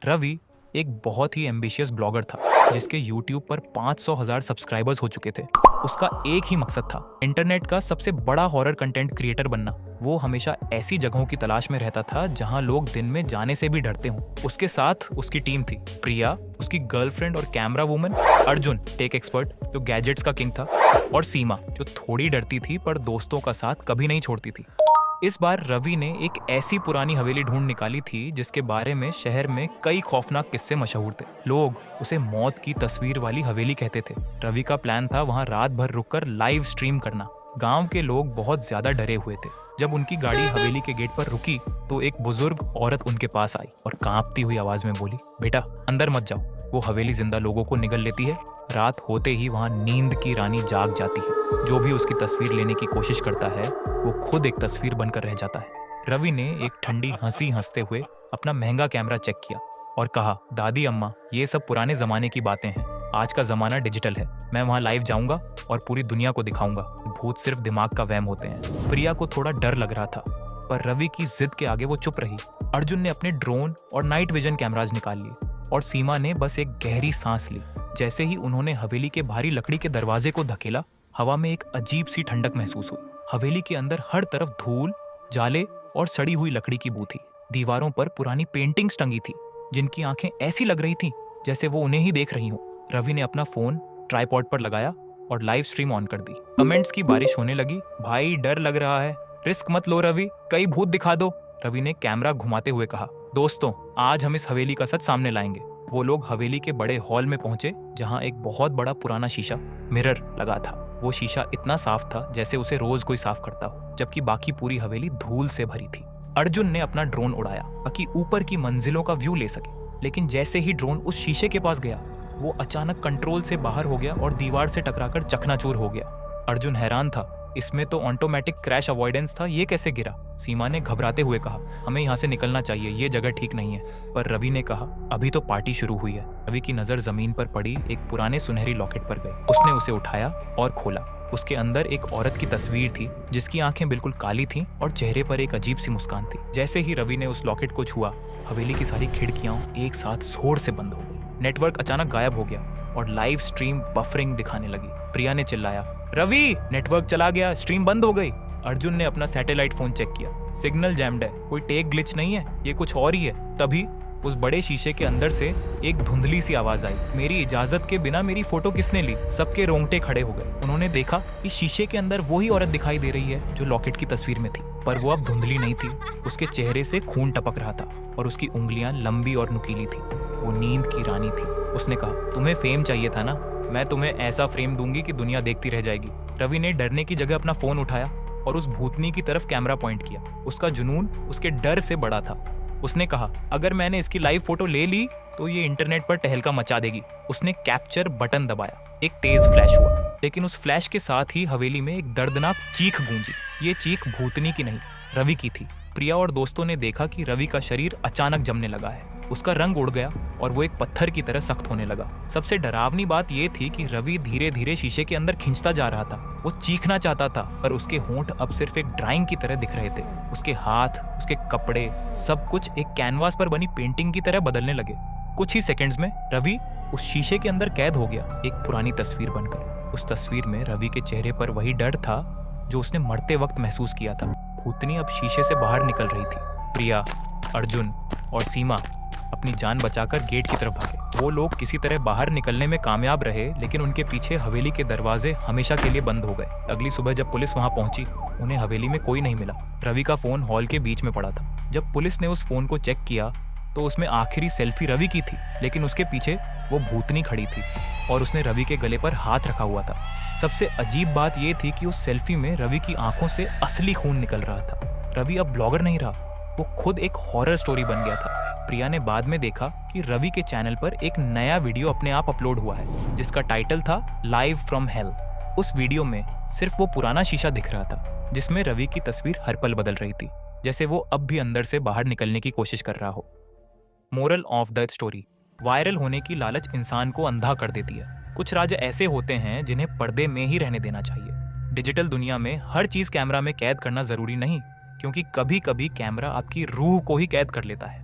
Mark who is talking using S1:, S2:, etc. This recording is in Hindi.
S1: रवि एक बहुत ही एम्बिशियस ब्लॉगर था जिसके यूट्यूब पर 500,000 सब्सक्राइबर्स हो चुके थे। उसका एक ही मकसद था, इंटरनेट का सबसे बड़ा हॉरर कंटेंट क्रिएटर बनना। वो हमेशा ऐसी जगहों की तलाश में रहता था जहां लोग दिन में जाने से भी डरते हों। उसके साथ उसकी टीम थी, प्रिया उसकी गर्लफ्रेंड और camera woman, Arjun tech expert जो गैजेट्स का किंग था, और सीमा जो थोड़ी डरती थी पर दोस्तों का साथ कभी नहीं छोड़ती थी। इस बार रवि ने एक ऐसी पुरानी हवेली ढूंढ निकाली थी जिसके बारे में शहर में कई खौफनाक किस्से मशहूर थे। लोग उसे मौत की तस्वीर वाली हवेली कहते थे। रवि का प्लान था वहां रात भर रुककर लाइव स्ट्रीम करना। गांव के लोग बहुत ज्यादा डरे हुए थे। जब उनकी गाड़ी हवेली के गेट पर रुकी तो एक बुजुर्ग औरत उनके पास आई और कांपती हुई आवाज में बोली, बेटा अंदर मत जाओ, वो हवेली जिंदा लोगों को निगल लेती है। रात होते ही वहां नींद की रानी जाग जाती है। जो भी उसकी तस्वीर लेने की कोशिश करता है वो खुद एक तस्वीर बनकर रह जाता है। रवि ने एक ठंडी हंसी हंसते हुए अपना महंगा कैमरा चेक किया और कहा, दादी अम्मा ये सब पुराने जमाने की बातें हैं, आज का जमाना डिजिटल है। मैं वहां लाइव जाऊंगा और पूरी दुनिया को दिखाऊंगा, भूत सिर्फ दिमाग का वहम होते हैं। प्रिया को थोड़ा डर लग रहा था पर रवि की जिद के आगे वो चुप रही। अर्जुन ने अपने ड्रोन और नाइट विजन कैमराज निकाल लिए और सीमा ने बस एक गहरी सांस ली। जैसे ही उन्होंने हवेली के भारी लकड़ी के दरवाजे को धकेला, हवा में एक अजीब सी ठंडक महसूस हुई। हवेली के अंदर हर तरफ धूल, जाले और सड़ी हुई लकड़ी की बू थी। दीवारों पर पुरानी पेंटिंग्स टंगी थी जिनकी आंखें ऐसी लग रही थीं जैसे वो उन्हें ही देख रही हों। रवि ने अपना फोन ट्राइपॉड पर लगाया और लाइव स्ट्रीम ऑन कर दी। कमेंट्स की बारिश होने लगी। भाई डर लग रहा है, रिस्क मत लो रवि, कई भूत दिखा दो। रवि ने कैमरा घुमाते हुए कहा, दोस्तों आज हम इस हवेली का सच सामने लाएंगे। वो लोग हवेली के बड़े हॉल में पहुंचे जहां एक बहुत बड़ा पुराना शीशा मिरर लगा था। वो शीशा इतना साफ था जैसे उसे रोज कोई साफ करता हो, जबकि बाकी पूरी हवेली धूल से भरी थी। अर्जुन ने अपना ड्रोन उड़ाया ताकि ऊपर की मंजिलों का व्यू ले सके, लेकिन जैसे ही ड्रोन उस शीशे के पास गया वो अचानक कंट्रोल से बाहर हो गया और दीवार से टकराकर चकनाचूर हो गया। अर्जुन हैरान था, इसमें तो ऑटोमेटिक क्रैश अवॉइडेंस था, ये कैसे गिरा? सीमा ने घबराते हुए कहा, हमें यहाँ से निकलना चाहिए, ये जगह ठीक नहीं है। पर रवि ने कहा, अभी तो पार्टी शुरू हुई है। रवि की नजर जमीन पर पड़ी एक पुराने सुनहरी लॉकेट पर गई। उसने उसे उठाया और खोला। उसके अंदर एक औरत की तस्वीर थी जिसकी आंखें बिल्कुल काली थीं और चेहरे पर एक अजीब सी मुस्कान थी। जैसे ही रवि ने उस लॉकेट को छुआ, हवेली की सारी खिड़कियां एक साथ जोर से बंद हो गई। नेटवर्क अचानक गायब हो गया और लाइव स्ट्रीम बफरिंग दिखाने लगी। प्रिया ने चिल्लाया, रवि नेटवर्क चला गया, स्ट्रीम बंद हो गई। अर्जुन ने अपना सैटेलाइट फोन चेक किया, सिग्नल जैम्ड है, कोई टेक ग्लिच नहीं है, ये कुछ और ही है। तभी उस बड़े शीशे के अंदर से एक धुंधली सी आवाज आई, मेरी इजाजत के बिना मेरी फोटो किसने ली? सबके रोंगटे खड़े हो गए। उन्होंने देखा कि शीशे के अंदर वही औरत दिखाई दे रही है जो लॉकेट की तस्वीर में थी, पर वो अब धुंधली नहीं थी। उसके चेहरे से खून टपक रहा था और उसकी उंगलियां लंबी और नुकीली थी। वो नींद की रानी थी। उसने कहा, तुम्हें फेम चाहिए था ना, मैं तुम्हें ऐसा फ्रेम दूंगी कि दुनिया देखती रह जाएगी। रवि ने डरने की जगह अपना फोन उठाया और उस भूतनी की तरफ कैमरा पॉइंट किया। उसका जुनून उसके डर से बड़ा था। उसने कहा, अगर मैंने इसकी लाइव फोटो ले ली तो ये इंटरनेट पर तहलका मचा देगी। उसने कैप्चर बटन दबाया। एक तेज फ्लैश हुआ, लेकिन उस फ्लैश के साथ ही हवेली में एक दर्दनाक चीख गूंजी। ये चीख भूतनी की नहीं, रवि की थी। प्रिया और दोस्तों ने देखा कि रवि का शरीर अचानक जमने लगा है। उसका रंग उड़ गया और वो एक पत्थर की तरह सख्त होने लगा। सबसे डरावनी बात ये थी कि रवि धीरे धीरे शीशे के अंदर खिंचता जा रहा था। वो चीखना चाहता था पर उसके होंठ अब सिर्फ एक ड्राइंग की तरह दिख रहे थे। उसके हाथ, उसके कपड़े, सब कुछ एक कैनवास पर बनी पेंटिंग की तरह बदलने लगे। कुछ ही सेकंड्स में रवि उस शीशे के अंदर कैद हो गया, एक पुरानी तस्वीर बनकर। उस तस्वीर में रवि के चेहरे पर वही डर था जो उसने मरते वक्त महसूस किया था। भूतनी अब शीशे से बाहर निकल रही थी। प्रिया, अर्जुन और सीमा अपनी जान बचाकर गेट की तरफ भागे। वो लोग किसी तरह बाहर निकलने में कामयाब रहे, लेकिन उनके पीछे हवेली के दरवाजे हमेशा के लिए बंद हो गए। अगली सुबह जब पुलिस वहां पहुंची, उन्हें हवेली में कोई नहीं मिला। रवि का फोन हॉल के बीच में पड़ा था। जब पुलिस ने उस फोन को चेक किया तो उसमें आखिरी सेल्फी रवि की थी, लेकिन उसके पीछे वो भूतनी खड़ी थी और उसने रवि के गले पर हाथ रखा हुआ था। सबसे अजीब बात यह थी कि उस सेल्फी में रवि की आंखों से असली खून निकल रहा था। रवि अब ब्लॉगर नहीं रहा, वो खुद एक हॉरर स्टोरी बन गया था। प्रिया ने बाद में देखा कि रवि के चैनल पर एक नया वीडियो अपने आप अपलोड हुआ है जिसका टाइटल था लाइव फ्रॉम हेल। उस वीडियो में सिर्फ वो पुराना शीशा दिख रहा था जिसमें रवि की तस्वीर हर पल बदल रही थी, जैसे वो अब भी अंदर से बाहर निकलने की कोशिश कर रहा हो। Moral of the story, viral होने की लालच इंसान को अंधा कर देती है। कुछ राज ऐसे होते हैं जिन्हें पर्दे में ही रहने देना चाहिए। डिजिटल दुनिया में हर चीज कैमरा में कैद करना जरूरी नहीं, क्योंकि कभी कभी कैमरा आपकी रूह को ही कैद कर लेता है।